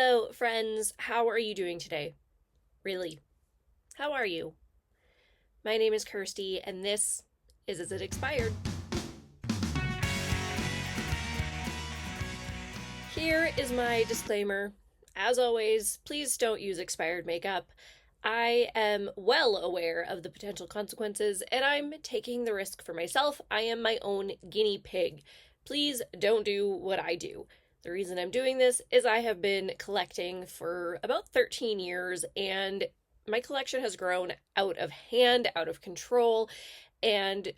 Hello, friends. How are you doing today? Really? How are you? My name is Kirsty, and this is Is It Expired? Here is my disclaimer. As always, please don't use expired makeup. I am well aware of the potential consequences, and I'm taking the risk for myself. I am my own guinea pig. Please don't do what I do. The reason I'm doing this is I have been collecting for about 13 years, and my collection has grown out of hand, out of control, and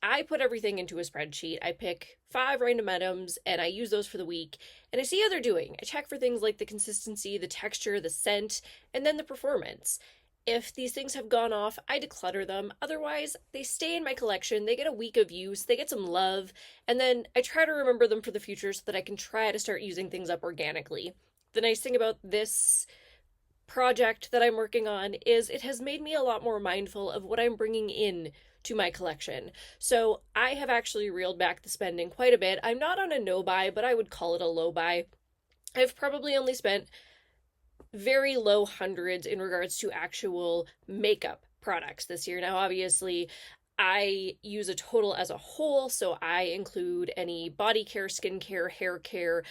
I put everything into a spreadsheet. I pick 5 random items and I use those for the week. And I see how they're doing. I check for things like the consistency, the texture, the scent, and then the performance. If these things have gone off, I declutter them. Otherwise, they stay in my collection. They get a week of use, they get some love, and then I try to remember them for the future so that I can try to start using things up organically. The nice thing about this project that I'm working on is it has made me a lot more mindful of what I'm bringing in to my collection. So I have actually reeled back the spending quite a bit. I'm not on a no buy, but I would call it a low buy. I've probably only spent very low hundreds in regards to actual makeup products this year. Now, obviously, I use a total as a whole, so I include any body care, skincare, hair care,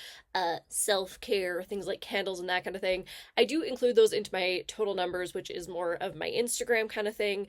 self-care, things like candles and that kind of thing. I do include those into my total numbers, which is more of my Instagram kind of thing,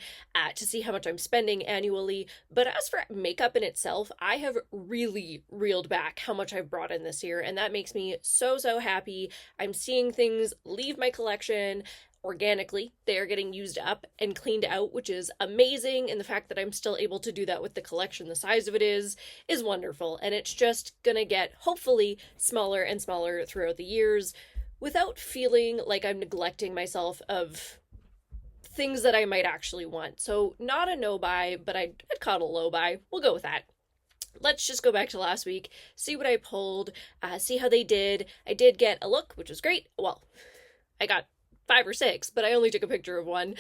to see how much I'm spending annually. But as for makeup in itself, I have really reeled back how much I've brought in this year, and that makes me so happy. I'm seeing things leave my collection organically. They are getting used up and cleaned out, which is amazing, and the fact that I'm still able to do that with the collection the size of it is wonderful. And it's just gonna get hopefully smaller and smaller throughout the years without feeling like I'm neglecting myself of things that I might actually want. So not a no buy, but I'd call it a low buy. We'll go with that. Let's just go back to last week, see what I pulled, see how they did. I did get a look, which was great. Well, I got 5 or 6, but I only took a picture of one,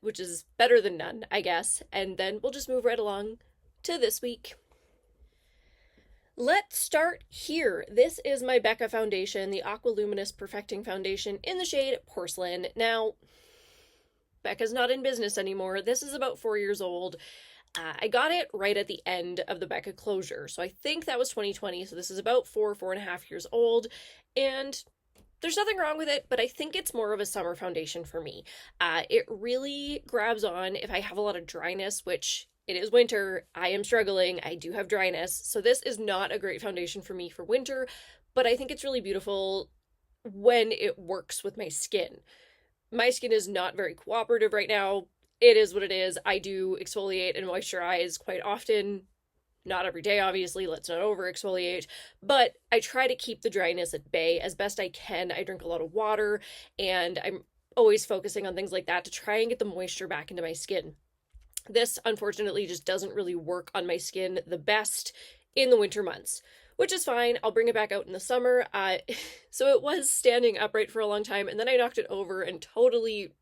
which is better than none, I guess. And then we'll just move right along to this week. Let's start here. This is my Becca foundation, the Aqua Luminous Perfecting Foundation in the shade Porcelain. Now, Becca's not in business anymore. This is about 4 years old. I got it right at the end of the Becca closure, so I think that was 2020, so this is about 4.5 years old, and there's nothing wrong with it, but I think it's more of a summer foundation for me. It really grabs on if I have a lot of dryness, which it is winter. I am struggling. I do have dryness. So this is not a great foundation for me for winter, but I think it's really beautiful when it works with my skin. My skin is not very cooperative right now. It is what it is. I do exfoliate and moisturize quite often. Not every day, obviously, let's not over exfoliate, but I try to keep the dryness at bay as best I can. I drink a lot of water, and I'm always focusing on things like that to try and get the moisture back into my skin. This, unfortunately, just doesn't really work on my skin the best in the winter months, which is fine. I'll bring it back out in the summer. So it was standing upright for a long time, and then I knocked it over and totally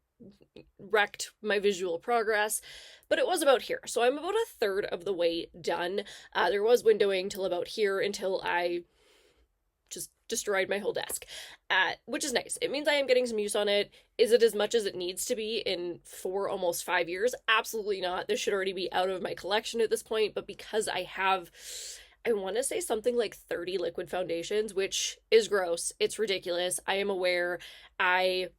wrecked my visual progress, but it was about here. So I'm about 1/3 of the way done. There was windowing till about here until I just destroyed my whole desk, which is nice. It means I am getting some use on it. Is it as much as it needs to be in almost 5 years? Absolutely not. This should already be out of my collection at this point, but because I want to say something like 30 liquid foundations, which is gross. It's ridiculous. I am aware. I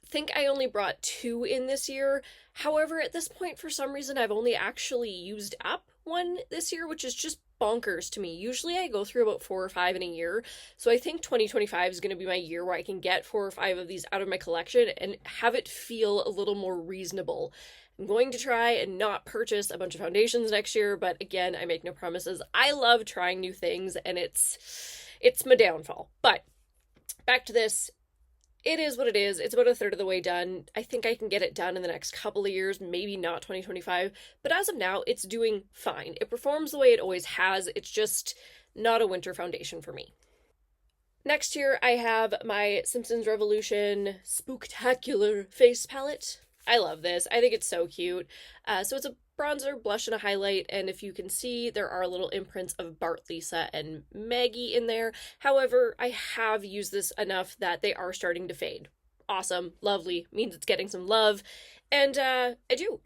think I only brought 2 in this year. However, at this point, for some reason, I've only actually used up one this year, which is just bonkers to me. Usually I go through about 4 or 5 in a year. So I think 2025 is going to be my year where I can get 4 or 5 of these out of my collection and have it feel a little more reasonable. I'm going to try and not purchase a bunch of foundations next year, but again, I make no promises. I love trying new things, and it's my downfall. But back to this. It is what it is. It's about 1/3 of the way done. I think I can get it done in the next couple of years, maybe not 2025, but as of now, it's doing fine. It performs the way it always has. It's just not a winter foundation for me. Next here, I have my Simpsons Revolution Spooktacular Face Palette. I love this. I think it's so cute. So it's a bronzer, blush, and a highlight, and if you can see, there are little imprints of Bart, Lisa, and Maggie in there. However, I have used this enough that they are starting to fade. Awesome, lovely, means it's getting some love, and I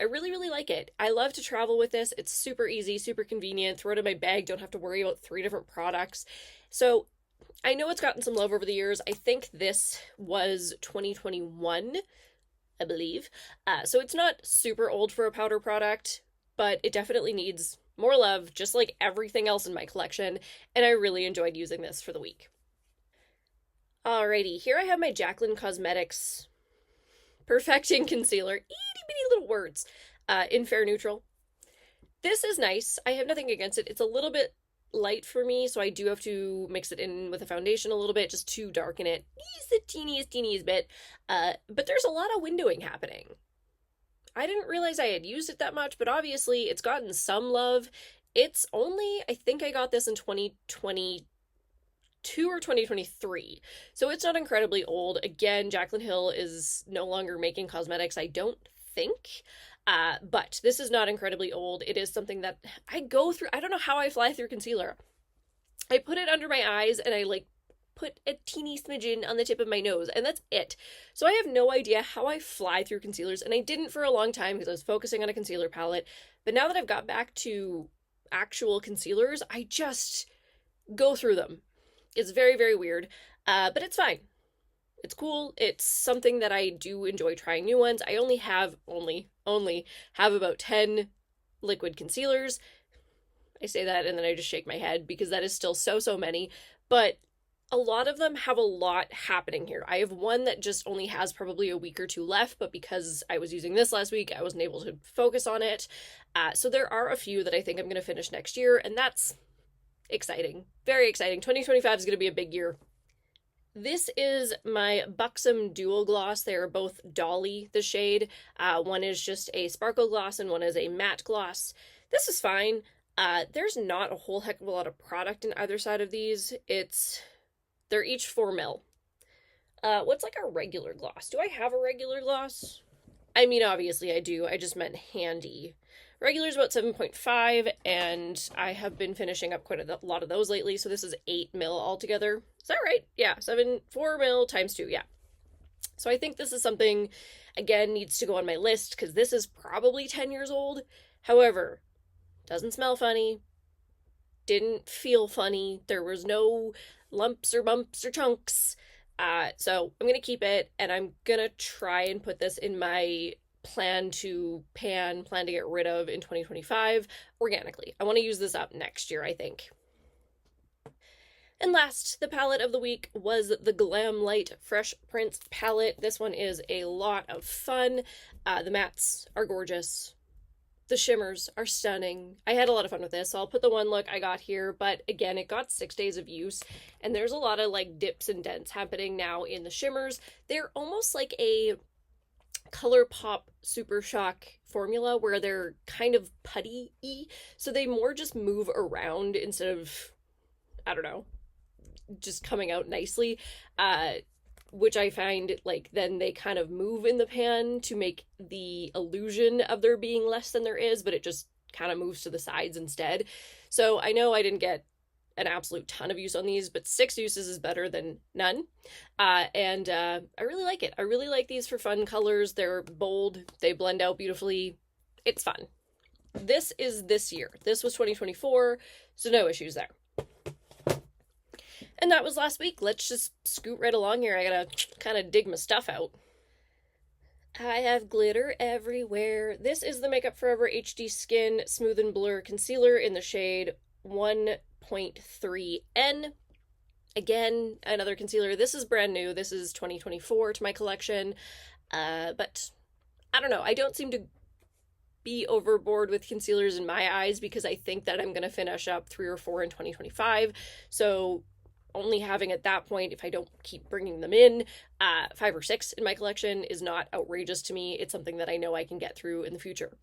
really, really like it. I love to travel with this. It's super easy, super convenient, throw it in my bag, don't have to worry about 3 different products. So I know it's gotten some love over the years. I think this was 2021, I believe. So it's not super old for a powder product, but it definitely needs more love, just like everything else in my collection, and I really enjoyed using this for the week. Alrighty, here I have my Jaclyn Cosmetics Perfecting Concealer, itty bitty little words, in Fair Neutral. This is nice. I have nothing against it. It's a little bit light for me, so I do have to mix it in with a foundation a little bit just to darken it just the teeniest bit. But there's a lot of windowing happening. I didn't realize I had used it that much, but obviously it's gotten some love. It's only, I think I got this in 2022 or 2023, so it's not incredibly old. Again, Jaclyn Hill is no longer making cosmetics, I don't think. But this is not incredibly old. It is something that I go through. I don't know how I fly through concealer. I put it under my eyes and I like put a teeny smidgen on the tip of my nose, and that's it. So I have no idea how I fly through concealers, and I didn't for a long time because I was focusing on a concealer palette. But now that I've got back to actual concealers, I just go through them. It's very, very weird, but it's fine. It's cool. It's something that I do enjoy trying new ones. I only have about 10 liquid concealers. I say that and then I just shake my head because that is still so many, but a lot of them have a lot happening here. I have one that just only has probably a week or 2 left, but because I was using this last week, I wasn't able to focus on it. So there are a few that I think I'm going to finish next year, and that's exciting. Very exciting. 2025 is going to be a big year. This is my Buxom Dual Gloss. They are both Dolly, the shade. One is just a sparkle gloss and one is a matte gloss. This is fine. There's not a whole heck of a lot of product in either side of these. They're each 4 ml. What's like a regular gloss? Do I have a regular gloss? I mean, obviously I do. I just meant handy. Regular is about 7.5, and I have been finishing up quite a lot of those lately, so this is 8 ml altogether. Is that right? Yeah, 4 ml times 2, yeah. So I think this is something, again, needs to go on my list, because this is probably 10 years old. However, doesn't smell funny, didn't feel funny, there was no lumps or bumps or chunks, so I'm gonna keep it, and I'm gonna try and put this in my plan to get rid of in 2025 organically. I want to use this up next year, I think. And last, the palette of the week was the Glam Light Fresh Prints palette. This one is a lot of fun. The mattes are gorgeous. The shimmers are stunning. I had a lot of fun with this, so I'll put the one look I got here, but again, it got 6 days of use, and there's a lot of like dips and dents happening now in the shimmers. They're almost like a ColourPop Super Shock formula where they're kind of putty-y, so they more just move around instead of, I don't know, just coming out nicely, which I find like then they kind of move in the pan to make the illusion of there being less than there is, but it just kind of moves to the sides instead. So I know I didn't get an absolute ton of use on these, but 6 uses is better than none. And I really like it. I really like these for fun colors. They're bold. They blend out beautifully. It's fun. This is this year. This was 2024, so no issues there. And that was last week. Let's just scoot right along here. I gotta kind of dig my stuff out. I have glitter everywhere. This is the Makeup Forever HD Skin Smooth and Blur Concealer in the shade 1.3N. Again, another concealer. This is brand new. This is 2024 to my collection. But I don't know. I don't seem to be overboard with concealers in my eyes because I think that I'm going to finish up 3 or 4 in 2025. So only having at that point, if I don't keep bringing them in, 5 or 6 in my collection is not outrageous to me. It's something that I know I can get through in the future.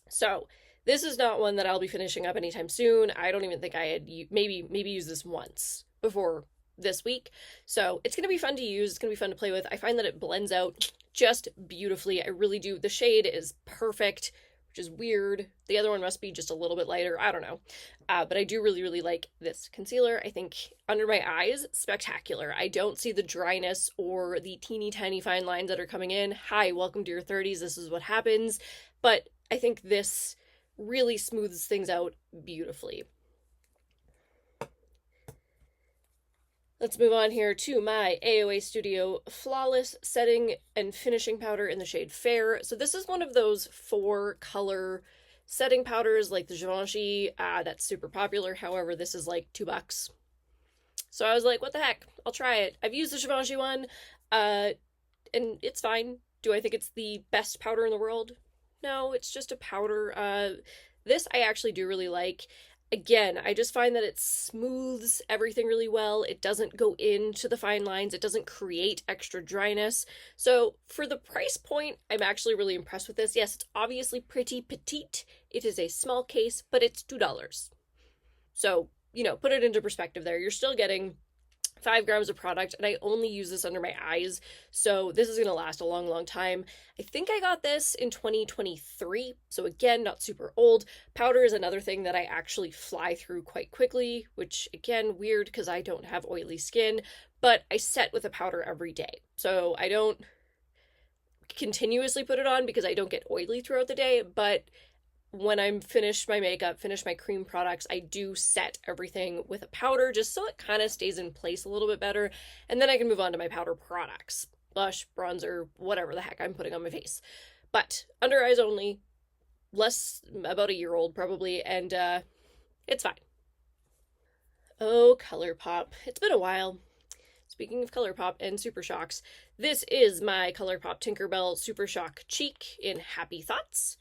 So this is not one that I'll be finishing up anytime soon. I don't even think I had maybe used this once before this week. So it's going to be fun to use. It's going to be fun to play with. I find that it blends out just beautifully. I really do. The shade is perfect. which is weird. The other one must be just a little bit lighter. I don't know. But I do really, really like this concealer. I think under my eyes, spectacular. I don't see the dryness or the teeny tiny fine lines that are coming in. Hi, welcome to your 30s. This is what happens. But I think this really smooths things out beautifully. Let's move on here to my AOA Studio Flawless Setting and Finishing Powder in the shade Fair. So this is one of those 4-color setting powders like the Givenchy that's super popular. However, this is like $2. So I was like, what the heck? I'll try it. I've used the Givenchy one, and it's fine. Do I think it's the best powder in the world? No, it's just a powder. This I actually do really like. Again, I just find that it smooths everything really well. It doesn't go into the fine lines. It doesn't create extra dryness. So for the price point, I'm actually really impressed with this. Yes, it's obviously pretty petite. It is a small case, but it's $2. So, you know, put it into perspective there. You're still getting 5 grams of product, and I only use this under my eyes, so this is going to last a long, long time. I think I got this in 2023, so again, not super old. Powder is another thing that I actually fly through quite quickly, which again, weird because I don't have oily skin, but I set with a powder every day, so I don't continuously put it on because I don't get oily throughout the day, but when I'm finished my makeup, finish my cream products, I do set everything with a powder just so it kind of stays in place a little bit better. And then I can move on to my powder products. Blush, bronzer, whatever the heck I'm putting on my face. But under eyes only, about a year old probably, and it's fine. Oh, ColourPop. It's been a while. Speaking of ColourPop and Super Shocks, this is my ColourPop Tinkerbell Super Shock Cheek in Happy Thoughts.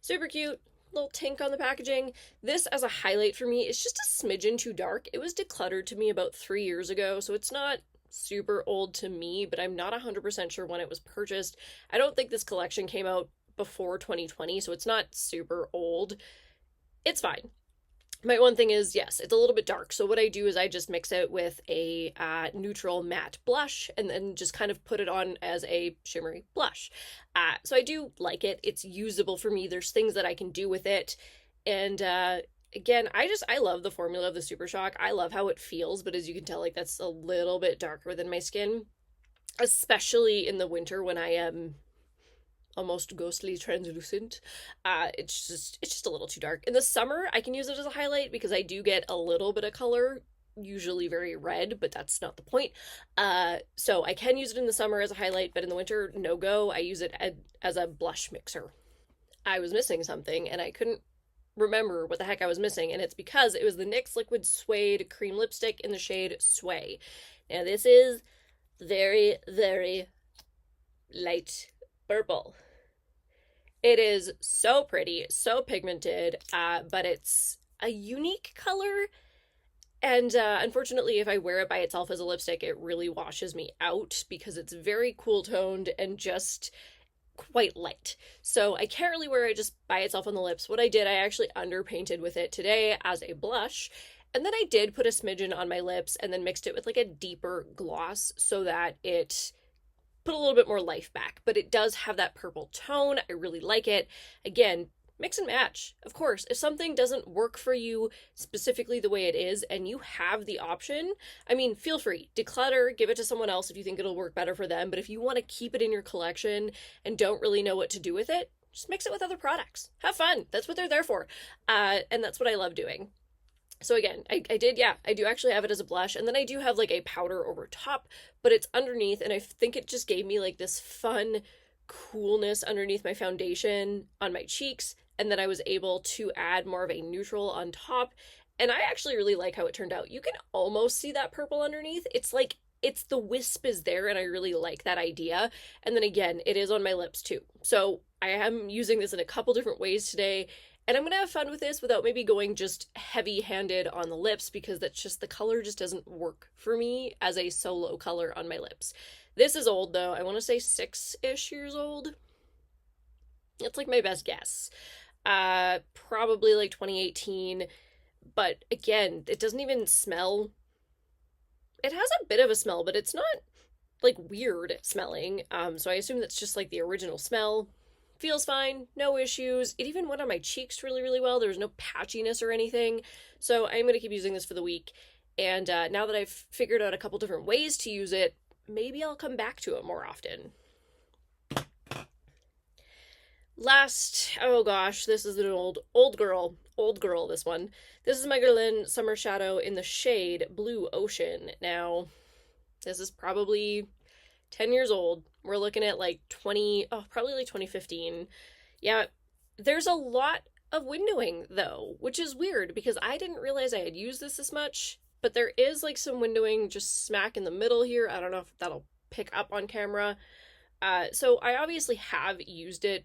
Super cute. Little tink on the packaging. This as a highlight for me is just a smidgen too dark. It was decluttered to me about 3 years ago, so it's not super old to me, but I'm not 100% sure when it was purchased. I don't think this collection came out before 2020, so it's not super old. It's fine. My one thing is, yes, it's a little bit dark, so what I do is I just mix it with a neutral matte blush and then just kind of put it on as a shimmery blush. So I do like it. It's usable for me. There's things that I can do with it. And again, I love the formula of the Super Shock. I love how it feels, but as you can tell, like that's a little bit darker than my skin, especially in the winter when I am almost ghostly translucent. It's just a little too dark. In the summer, I can use it as a highlight because I do get a little bit of color, usually very red, but that's not the point. So I can use it in the summer as a highlight, but in the winter, no go. I use it as a blush mixer. I was missing something and I couldn't remember what the heck I was missing, and it's because it was the NYX Liquid Suede Cream Lipstick in the shade Sway. Now this is very, very light purple. It is so pretty, so pigmented, but it's a unique color. And unfortunately, if I wear it by itself as a lipstick, it really washes me out because it's very cool toned and just quite light. So I can't really wear it just by itself on the lips. What I did, I actually underpainted with it today as a blush. And then I did put a smidgen on my lips and then mixed it with like a deeper gloss so that it put a little bit more life back, but it does have that purple tone. I really like it. Again, mix and match. Of course, if something doesn't work for you specifically the way it is and you have the option, I mean, feel free. Declutter, give it to someone else if you think it'll work better for them, but if you want to keep it in your collection and don't really know what to do with it, just mix it with other products. Have fun. That's what they're there for. And that's what I love doing. So again, I do actually have it as a blush, and then I do have like a powder over top, but it's underneath, and I think it just gave me like this fun coolness underneath my foundation on my cheeks, and then I was able to add more of a neutral on top, and I actually really like how it turned out. You can almost see that purple underneath. It's like, it's the wisp is there, and I really like that idea. And then again, it is on my lips too. So I am using this in a couple different ways today. And I'm going to have fun with this without maybe going just heavy-handed on the lips because that's just, the color just doesn't work for me as a solo color on my lips. This is old though. I want to say 6-ish years old. It's like my best guess. Probably like 2018. But again, it doesn't even smell. It has a bit of a smell, but it's not like weird smelling. So I assume that's just like the original smell. Feels fine, no issues. It even went on my cheeks really, really well. There was no patchiness or anything. So I'm going to keep using this for the week. And now that I've figured out a couple different ways to use it, maybe I'll come back to it more often. Last, oh gosh, this is an old girl, this one. This is my Guerlain Summer Shadow in the shade Blue Ocean. Now, this is probably 10 years old. We're looking at like probably like 2015. Yeah, there's a lot of windowing though, which is weird because I didn't realize I had used this much, but there is like some windowing just smack in the middle here. I don't know if that'll pick up on camera. So I obviously have used it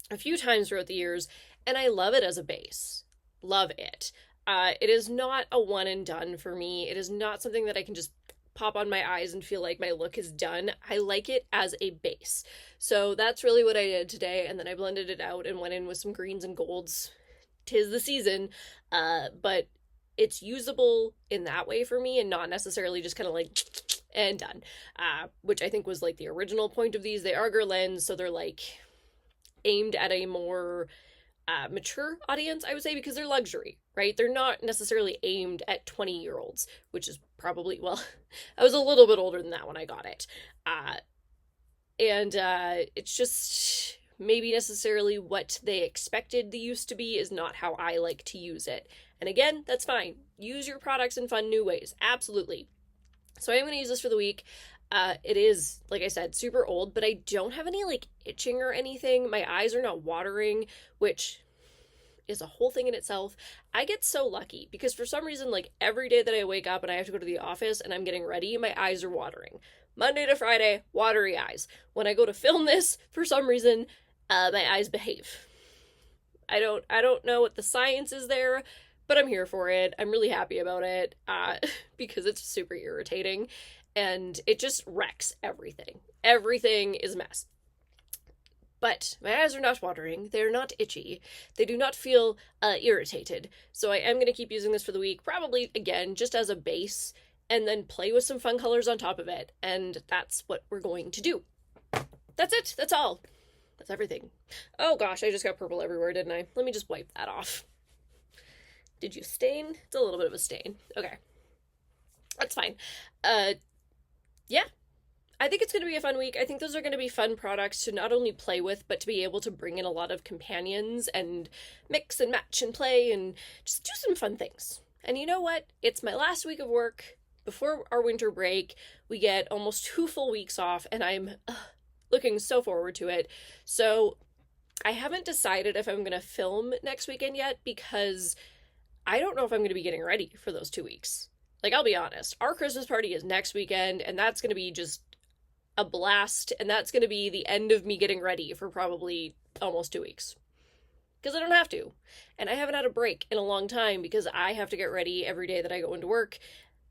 a few times throughout the years, and I love it as a base. Love it. It is not a one and done for me. It is not something that I can just pop on my eyes and feel like my look is done. I like it as a base. So that's really what I did today, and then I blended it out and went in with some greens and golds. 'Tis the season. But it's usable in that way for me and not necessarily just kind of like and done. Which I think was like the original point of these. They are Guerlains, so they're like aimed at a more mature audience, I would say, because they're luxury, right? They're not necessarily aimed at 20-year-olds, which is probably, well, I was a little bit older than that when I got it. And it's just maybe necessarily what they expected the use to be is not how I like to use it. And again, that's fine. Use your products in fun new ways. Absolutely. So I am going to use this for the week. It is, like I said, super old, but I don't have any like itching or anything. My eyes are not watering, which is a whole thing in itself. I get so lucky because for some reason, like every day that I wake up and I have to go to the office and I'm getting ready, my eyes are watering. Monday to Friday, watery eyes. When I go to film this, for some reason, my eyes behave. I don't know what the science is there, but I'm here for it. I'm really happy about it because it's super irritating. And it just wrecks everything. Everything is a mess. But my eyes are not watering. They're not itchy. They do not feel irritated. So I am going to keep using this for the week. Probably, again, just as a base. And then play with some fun colors on top of it. And that's what we're going to do. That's it. That's all. That's everything. Oh gosh, I just got purple everywhere, didn't I? Let me just wipe that off. Did you stain? It's a little bit of a stain. Okay. That's fine. Yeah, I think it's going to be a fun week. I think those are going to be fun products to not only play with, but to be able to bring in a lot of companions and mix and match and play and just do some fun things. And you know what? It's my last week of work before our winter break. We get almost 2 full weeks off, and I'm looking so forward to it. So I haven't decided if I'm going to film next weekend yet because I don't know if I'm going to be getting ready for those 2 weeks. Like, I'll be honest, our Christmas party is next weekend, and that's going to be just a blast, and that's going to be the end of me getting ready for probably almost 2 weeks. Because I don't have to. And I haven't had a break in a long time because I have to get ready every day that I go into work.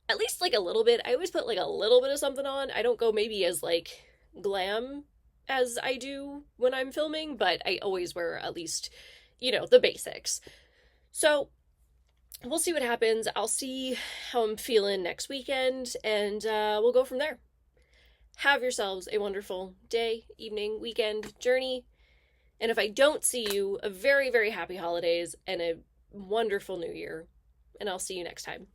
At least, like, a little bit. I always put, like, a little bit of something on. I don't go maybe as, like, glam as I do when I'm filming, but I always wear at least, the basics. So we'll see what happens. I'll see how I'm feeling next weekend, and we'll go from there. Have yourselves a wonderful day, evening, weekend, journey. And if I don't see you, a very, very happy holidays and a wonderful new year. And I'll see you next time.